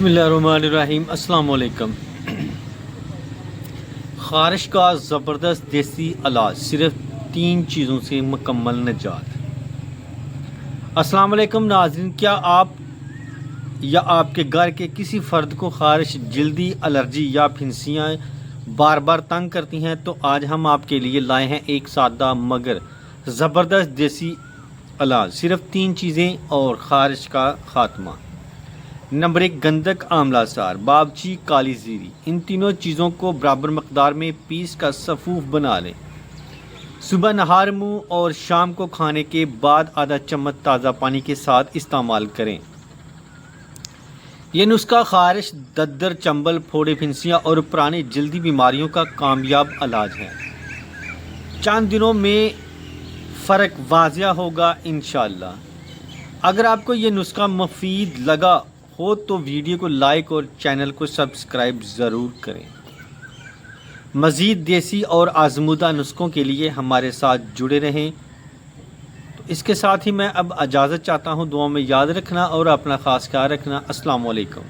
बिस्मिल्लाहिर्रहमानिर्रहीम। अस्सलाम वालेकुम। खारिश का ज़बरदस्त देसी इलाज, सिर्फ 3 चीज़ों से मुकम्मल निजात। अस्सलाम वालेकुम नाज़रीन, क्या आप या आपके घर के किसी फ़र्द को खारिश, जल्दी एलर्जी या फिंसियाँ बार बार तंग करती हैं, तो आज हम आपके लिए लाए हैं एक सादा मगर ज़बरदस्त देसी इलाज, सिर्फ 3 चीज़ें और खारिश का खात्मा। नंबर 1, गंधक, आंवला सार, बाबची, काली जीरी। इन तीनों चीज़ों को बराबर मकदार में पीस का सफ़ूफ बना लें। सुबह नहार मुँह और शाम को खाने के बाद आधा चम्मच ताज़ा पानी के साथ इस्तेमाल करें। यह नुस्खा खारिश, दद्दर, चंबल, फोड़े, फिंसियाँ और पुरानी जल्दी बीमारियों का कामयाब इलाज है। चंद दिनों में फ़र्क वाज़िया होगा इंशाअल्लाह। अगर आपको ये नुस्खा मुफीद लगा हो तो वीडियो को लाइक और चैनल को सब्सक्राइब ज़रूर करें। मज़ीद देसी और आज़मूदा नुस्खों के लिए हमारे साथ जुड़े रहें। तो इसके साथ ही मैं अब इजाज़त चाहता हूँ। दुआ में याद रखना और अपना ख़ास ख्याल रखना। अस्सलाम वालेकुम।